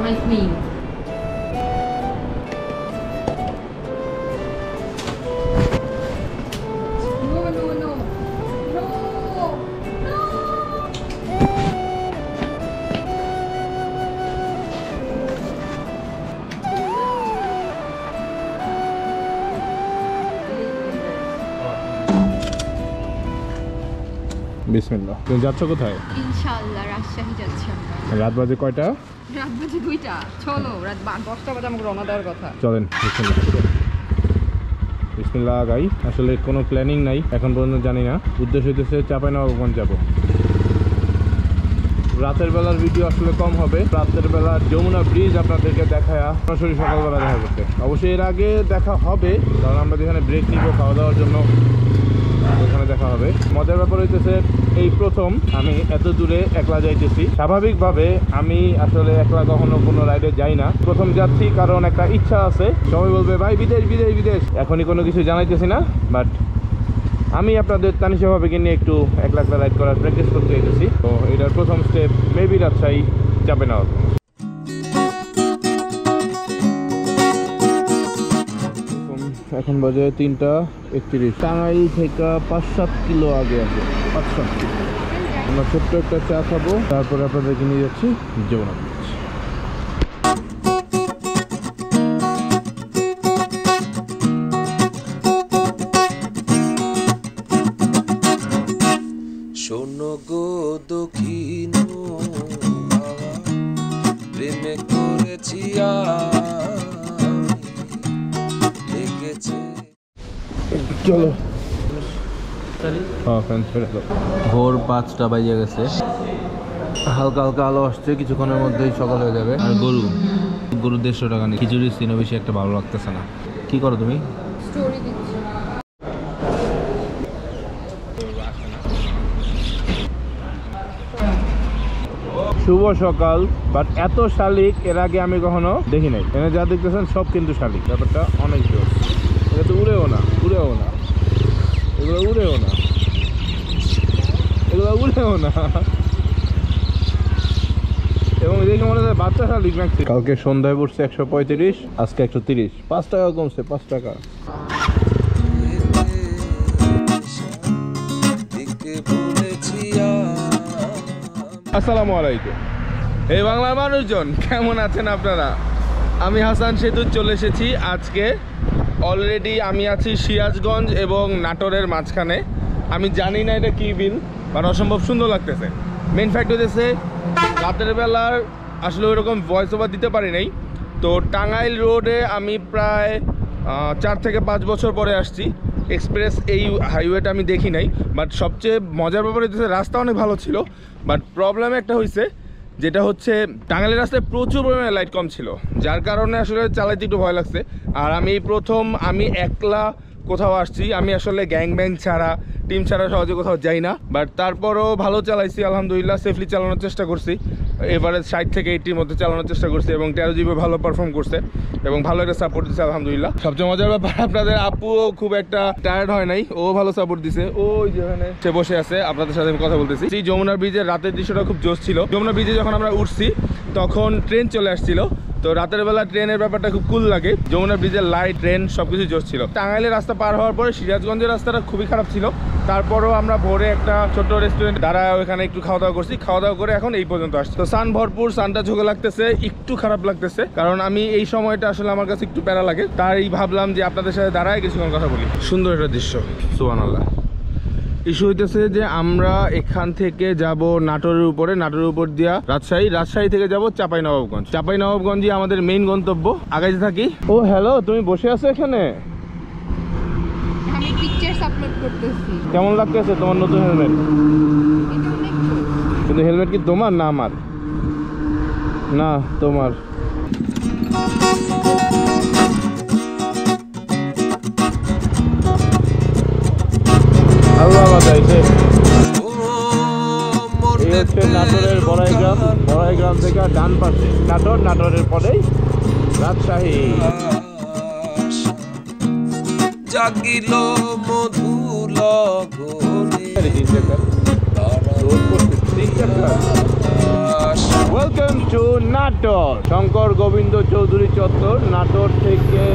help me. বিসমিল্লাহ। তুমি যাচ্ছ কোথায়? ইনশাআল্লাহ রাজশাহী যাচ্ছি আমরা। রাত বাজে কয়টা? রাত বাজে 2টা। চলো রাত 10টা বাজে আমাকে রওনা দেওয়ার কথা। চলেন বিসমিল্লাহ। বিসমিল্লাহ গাই। আসলে কোনো প্ল্যানিং নাই এখন পর্যন্ত, জানি না। উদ্দেশ্য হইতেছে চাঁপাইনবাবগঞ্জ যাব। রাতের বেলার ভিডিও আসলে কম হবে। রাতের বেলা যমুনা ব্রিজ আপনাদেরকে দেখায় সরাসরি সকালবেলা দেখা করতে। অবশ্যই এর আগে দেখা হবে, কারণ আমরা যেখানে ব্রেক নিব খাওয়া দাওয়ার জন্য ওখানে দেখা হবে। মজার ব্যাপার হইতেছে এই প্রথম আমি এত দূরে একলা যাইতেছি। স্বাভাবিকভাবে আমি আসলে একলা কখনো কোনো রাইডে যাই না, প্রথম যাচ্ছি কারণ একটা ইচ্ছা আছে। সবাই বলবে ভাই বিদেশ বিদেশ বিদেশ, এখনই কোনো কিছু জানাইতেছি না, বাট আমি আপনাদের তানিশাভাবেকে নিয়ে একটু একলা একলা রাইড করার প্র্যাকটিস করতে এসেছি। তো এটার প্রথম স্টেপ মেবি রাজশাহী চাঁপাইনবাবগঞ্জ। এখন বাজে 3:31। টাঙ্গাইল থেকে 5-7 কিলো আগে আছে, 5-7 কিলো। আমরা ছোট্ট একটা চা খাবো, তারপরে আপনাদেরকে নিয়ে যাচ্ছি যমুনা ব্রিজ। শোনো গো দক্ষিণ প্রেমে করেছি চলো ভোর 5টা বাজে গেছে, হালকা হালকা আলো আসছে, কিছুক্ষণের মধ্যেই সকাল হয়ে যাবে। আর গরু 150 টাকা নিয়ে খিচুড়ি সিনো বেশি একটা ভালো লাগতেছে না। কি করো তুমি? স্টোরি দিচ্ছি। শুভ সকাল, বাট এত শালিক এর আগে আমি কখনো দেখি নাই। এখানে যা দেখতেছেন সব কিন্তু শালিক, ব্যাপারটা অনেক জোর। এটা তো উড়েও না, উড়েও না, এগুলো উড়েও না, এগুলো উড়েও না, এবং দেখে মনে হয় বাচ্চা শালিক নাকি। কালকে সন্ধ্যায় পড়ছে 135, আজকে 130, 5 টাকা কমছে, 5 টাকা। আসসালামু আলাইকুম এই বাংলার মানুষজন, কেমন আছেন আপনারা? আমি হাসান সেতু চলে এসেছি আজকে। অলরেডি আমি আছি সিরাজগঞ্জ এবং নাটোরের মাঝখানে। আমি জানি না এটা কী বিল, বাট অসম্ভব সুন্দর লাগতেছে। মেন ফ্যাক্ট হচ্ছে রাতের বেলার আসলে ওইরকম ভয়েস ওভার দিতে পারি নাই। তো টাঙ্গাইল রোডে আমি প্রায় 4 থেকে 5 বছর পরে আসছি। এক্সপ্রেস এই হাইওয়েটা আমি দেখি নাই, বাট সবচেয়ে মজার ব্যাপার হচ্ছে রাস্তা অনেক ভালো ছিল। বাট প্রবলেম একটা হয়েছে, যেটা হচ্ছে টাঙ্গাইলের রাস্তায় প্রচুর পরিমাণে লাইট কম ছিল, যার কারণে আসলে চালাইতে একটু ভয় লাগছে। আর আমি একলা কোথাও আসছি, আমি আসলে গ্যাং ব্যাং ছাড়া, টিম ছাড়া সহজে কোথাও যাই না। বাট তারপরও ভালো চালাইছি আলহামদুলিল্লাহ, সেফলি চালানোর চেষ্টা করছি। এভারেজ 60 থেকে 80-র মধ্যে চালানোর চেষ্টা করছি, এবং 13 জিবি ভালো পারফর্ম করছে এবং ভালো একটা সাপোর্ট দিচ্ছে আলহামদুলিল্লাহ। সবচেয়ে মজার ব্যাপার, আপনাদের আপুও খুব একটা টায়ার্ড হয় নাই, ও ভালো সাপোর্ট দিছে। ওই যেখানে সে বসে আছে আপনাদের সাথে আমি কথা বলতেছি। এই যমুনা ব্রিজের রাতের দৃশ্যটা খুব জোশ ছিল। যমুনা ব্রিজে যখন আমরা উঠছি তখন ট্রেন চলে আসছিল, তো রাতের বেলা ট্রেনের ব্যাপারটা খুব কুল লাগে। যমুনা ব্রিজের লাইট, ট্রেন সবকিছু জোশ ছিল। টাঙ্গাইলের রাস্তা পার হওয়ার পরে সিরাজগঞ্জের রাস্তাটা খুবই খারাপ ছিল। তারপরও আমরা ভোরে একটা ছোট্ট রেস্টুরেন্ট দাঁড়ায় ওখানে একটু খাওয়া দাওয়া করছি। খাওয়া দাওয়া করে এখন এই পর্যন্ত আসছি। তো সান ভরপুর, সানটা ঝোঁকে লাগতেছে, একটু খারাপ লাগতেছে, কারণ আমি এই সময়টা আসলে আমার কাছে একটু প্যারা লাগে। তাই ভাবলাম যে আপনাদের সাথে দাঁড়ায় কিছুক্ষণ কথা বলি। সুন্দর একটা দৃশ্য, সুবহানাল্লাহ। ইস্যু হইতেছে যে আমরা এখান থেকে যাব নাটোরের উপরে, নাটোরের উপর দিয়া রাজশাহী থেকে যাব চাঁপাইনবাবগঞ্জ। চাঁপাইনবাবগঞ্জই আমাদের মেইন গন্তব্য। আগাইতে থাকি। ও হ্যালো, তুমি বসে আছো এখানে? আমি পিকচারস আপলোড করতেছি। কেমন লাগতেছে তোমার নতুন হেলমেট? এটা অনেক জোর। কিন্তু হেলমেট কি তোমার না আমার? না তোমার। আল্লাহ বাঁচাইছে। এই হচ্ছে নাটোরের বড়াইগ্রাম থেকে ডান পাশে নাটোর, নাটোরের পরেই রাজশাহী। জাগিল মধুল ওয়েলকাম টু নাটোর শঙ্কর গোবিন্দ চৌধুরী চত্বর। নাটোর থেকে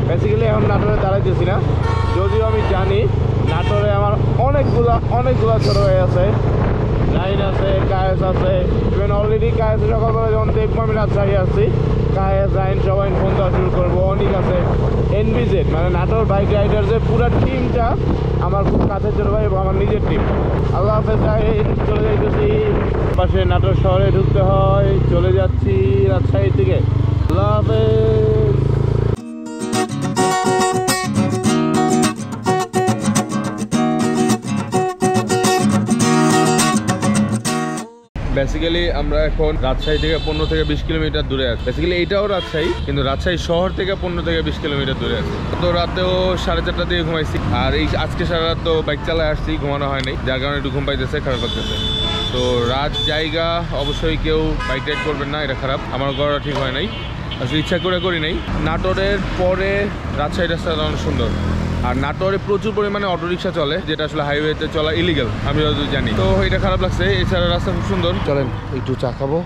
বেসিক্যালি এখন নাটোরে দাঁড়াইতেছি না, যদিও আমি জানি নাটোরে আমার অনেকগুলা ছোট হয়ে আছে, লাইন আছে, কায়েস আছে। ইভেন অলরেডি কায়েস সকালবেলা যখন দেখবো আমি রাজশাহী আসছি, কায়েস লাইন সবাই ফোন দেওয়া শুরু করবো। অনেক আছে এনবিজেড, মানে নাটোর বাইক রাইডার্সের পুরো টিমটা আমার খুব কাছের ছোট ভাই এবং আমার নিজের টিম। আল্লাহ হাফেজ, চলে যাইতেছি পাশে নাটোর শহরে ঢুকতে হয়, চলে যাচ্ছি রাজশাহী থেকে। আল্লাহ হাফেজ। বেসিক্যালি আমরা এখন রাজশাহী থেকে 15 থেকে 20 কিলোমিটার দূরে আছি। বেসিক্যালি এইটাও রাজশাহী, কিন্তু রাজশাহী শহর থেকে 15 থেকে 20 কিলোমিটার দূরে আছে। তো রাতেও 4:30 দিয়ে ঘুমাইছি, আর এই আজকে সারা রাত তো বাইক চালায় আসছি, ঘুমানো হয় নাই, যার কারণে একটু ঘুম পাইতেছে, খারাপ লাগতেছে। তো রাত জায়গা অবশ্যই কেউ বাইক রাইড করবেন না, এটা খারাপ। আমার করা ঠিক হয় নাই, আসলে ইচ্ছা করে করি নাই। নাটোরের পরে রাজশাহী রাস্তাটা অনেক সুন্দর, আর নাটোরে প্রচুর পরিমাণে অটোরিকশা চলে, যেটা আসলে হাইওয়েতে চলা ইলিগাল, আমি যতদূর জানি। তো এটা খারাপ লাগছে, এছাড়া রাস্তা খুব সুন্দর। চলেন একটু চা খাবো।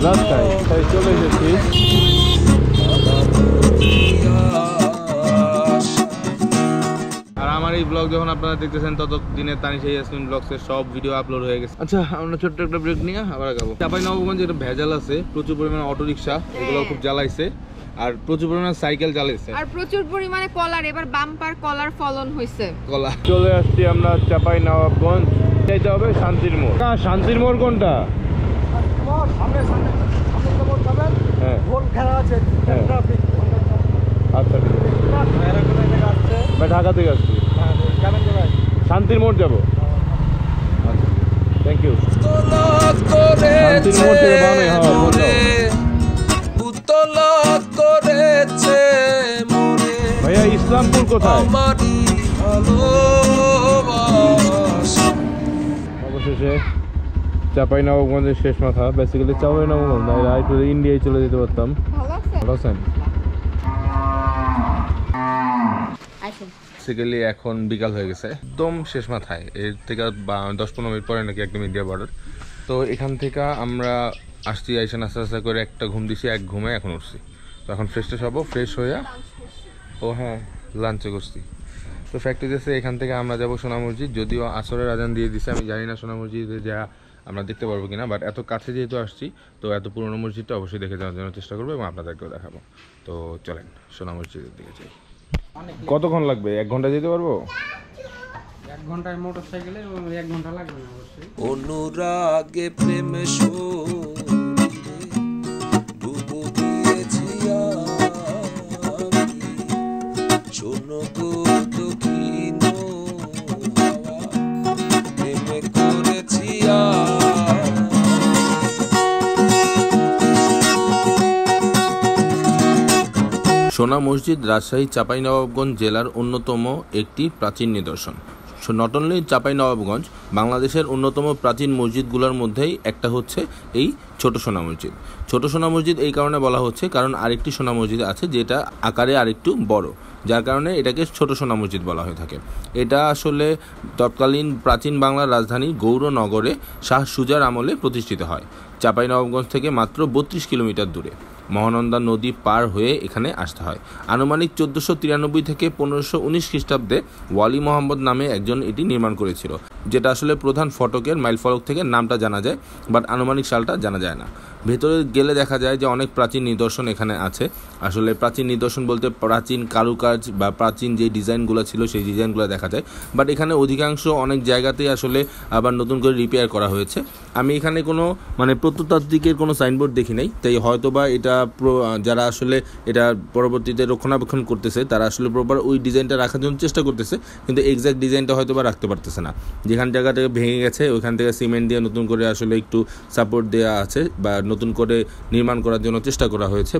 রাস্তায় চলে এসেছি। আর আমার এই ব্লগ যখন আপনারা দেখতেছেন ততদিনে তানিশা ইয়াসমিন ব্লগসের সব ভিডিও আপলোড হয়ে গেছে। আচ্ছা, আমরা ছোট্ট একটা ব্রেক নিয়ে আবার আগাবো। চাঁপাইনবাবগঞ্জে একটা ভেজাল আছে, প্রচুর পরিমাণে অটোরিকশা, এগুলো খুব জ্বালাইছে, আর প্রচুর পরিমাণে সাইকেল চালাইছে, আর প্রচুর পরিমাণে কলার, এবার বাম্পার কলার ফলন হইছে। কলা চলে আসছি আমরা চাঁপাইনবাবগঞ্জ, যাইতে হবে শান্তির মোড়। শান্তির মোড় কোনটা? হ্যাঁ, আচ্ছা ঠিক আছে, ঢাকা থেকে আসছি, শান্তির মোড় যাবো। Thank you. শান্তির মোড় থেকে ভাইয়া ইসলামপুর কোথায়? অবশেষে চাঁপাইনবাবগঞ্জের শেষ মাথা। বেসিক্যালি চাঁপাইনবাবগঞ্জ না, ইন্ডিয়ায় চলে যেতে পারতাম। ভালো আছেন? বেসিক্যালি এখন বিকাল হয়ে গেছে, একদম শেষ মাথায়, এর থেকে 10-15 মিনিট পরে নাকি একদম ইন্ডিয়া বর্ডার। তো এখান থেকে আমরা আসছি, আইসা নাস্তা নাস্তা করে একটা ঘুম দিছি, এক ঘুমে এখন উঠছি। তো এখন ফ্রেশ হবো, ফ্রেশ হইয়া ও হ্যাঁ লাঞ্চে করছি। তো ফ্যাক্ট হচ্ছে এখান থেকে আমরা যাবো সোনা মসজিদ। যদিও আসরের আজান দিয়ে দিছে, আমি জানি না সোনা মসজিদে যা আমরা দেখতে পারবো কিনা, বাট এত কাছে যেহেতু আসছি, তো এত পুরনো মসজিদটা অবশ্যই দেখে যাওয়ার জন্য চেষ্টা করবো এবং আপনাদেরকেও দেখাবো। তো চলেন সোনা মসজিদের দিকে যাই। কতক্ষণ লাগবে? 1 ঘন্টা যেতে পারবো? 1 ঘন্টায় মোটরসাইকেলে 1 ঘন্টা লাগবে না অবশ্যই। অনুরাগে প্রেম ডুবো দিয়েছি শোনো গো দক্ষিণ হাওয়া, প্রেমে করেছি সোনা মসজিদ রাজশাহী চাঁপাইনবাবগঞ্জ জেলার অন্যতম একটি প্রাচীন নিদর্শন। নট অনলি চাঁপাইনবাবগঞ্জ, বাংলাদেশের অন্যতম প্রাচীন মসজিদগুলোর মধ্যেই একটা হচ্ছে এই ছোট সোনা মসজিদ। ছোট সোনা মসজিদ এই কারণে বলা হচ্ছে কারণ আরেকটি সোনা মসজিদ আছে যেটা আকারে আরেকটু বড়, যার কারণে এটাকে ছোট সোনা মসজিদ বলা হয়ে থাকে। এটা আসলে তৎকালীন প্রাচীন বাংলার রাজধানী গৌরনগরে শাহ সুজার আমলে প্রতিষ্ঠিত হয়। চাঁপাইনবাবগঞ্জ থেকে মাত্র 32 কিলোমিটার দূরে। মহানন্দা নদী পার হয়ে এখানে আসতে হয়। আনুমানিক 1493 থেকে 1519 খ্রিস্টাব্দে ওয়ালি মোহাম্মদ নামে একজন এটি নির্মাণ করেছিল, যেটা আসলে প্রধান ফটকের মাইল ফলক থেকে নামটা জানা যায়, বাট আনুমানিক সালটা জানা যায় না। ভেতরে গেলে দেখা যায় যে অনেক প্রাচীন নিদর্শন এখানে আছে। আসলে প্রাচীন নিদর্শন বলতে প্রাচীন কারুকাজ বা প্রাচীন যে ডিজাইনগুলো ছিল সেই ডিজাইনগুলো দেখা যায়, বাট এখানে অধিকাংশ অনেক জায়গাতেই আসলে আবার নতুন করে রিপেয়ার করা হয়েছে। আমি এখানে কোনো প্রত্নতাত্ত্বিকের কোনো সাইনবোর্ড দেখি নাই, তাই হয়তোবা এটা যারা আসলে এটা পরবর্তীতে রক্ষণাবেক্ষণ করতেছে তারা আসলে প্রপার ওই ডিজাইনটা রাখার জন্য চেষ্টা করতেছে, কিন্তু এক্স্যাক্ট ডিজাইনটা হয়তোবা রাখতে পারতেছে না। যেখান জায়গাটাকে ভেঙে গেছে ওইখান থেকে সিমেন্ট দিয়ে নতুন করে আসলে একটু সাপোর্ট দেওয়া আছে বা নতুন করে নির্মাণ করার জন্য চেষ্টা করা হয়েছে।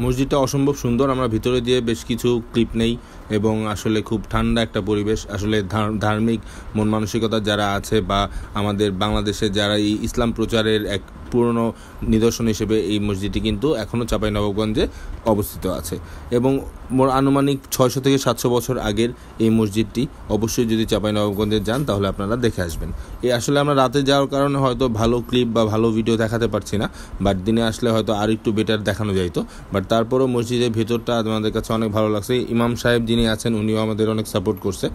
মসজিদটা অসম্ভব সুন্দর। আমরা ভিতরে দিয়ে বেশ কিছু ক্লিপ নেই এবং আসলে খুব ঠান্ডা একটা পরিবেশ। আসলে ধার্মিক মন মানসিকতা যারা আছে বা আমাদের বাংলাদেশে যারা এই ইসলাম প্রচারের এক পুরনো নিদর্শন হিসেবে এই মসজিদটি কিন্তু এখনও চাঁপাইনবাবগঞ্জে অবস্থিত আছে এবং আনুমানিক 600 থেকে 700 বছর আগের এই মসজিদটি অবশ্যই যদি চাঁপাইনবাবগঞ্জে যান তাহলে আপনারা দেখে আসবেন। আসলে আমরা রাতে যাওয়ার কারণে হয়তো ভালো ক্লিপ বা ভালো ভিডিও দেখাতে পারছি না, বাট দিনে আসলে হয়তো আর একটু বেটার দেখানো যাইতো। বাট তারপরেও মসজিদের ভেতরটা আমাদের কাছে অনেক ভালো লাগছে। ইমাম সাহেব যিনি আছেন উনিও আমাদের অনেক সাপোর্ট করছে।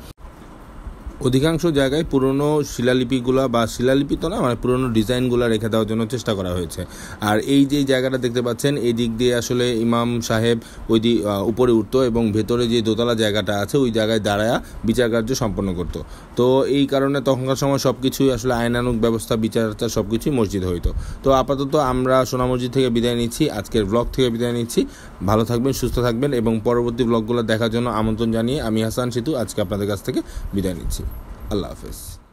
অধিকাংশ জায়গায় পুরনো শিলালিপিগুলো বা শিলালিপি তো না মানে পুরনো ডিজাইনগুলো রেখে দেওয়ার জন্য চেষ্টা করা হয়েছে। আর এই যে জায়গাটা দেখতে পাচ্ছেন এই দিক দিয়ে আসলে ইমাম সাহেব ওই উপরে উঠতো এবং ভেতরে যে দোতলা জায়গাটা আছে ওই জায়গায় দাঁড়ায়া বিচার কার্য সম্পন্ন করতো। তো এই কারণে তখনকার সময় সব কিছুই আসলে আইনানুগ ব্যবস্থা বিচার সব কিছুই মসজিদ হইতো। তো আপাতত আমরা সোনা মসজিদ থেকে বিদায় নিচ্ছি, আজকের ব্লগ থেকে বিদায় নিচ্ছি। ভালো থাকবেন, সুস্থ থাকবেন এবং পরবর্তী ব্লগগুলো দেখার জন্য আমন্ত্রণ জানিয়ে আমি হাসান সেতু আজকে আপনাদের কাছ থেকে বিদায় নিচ্ছি। আল্লাহ হাফেজ।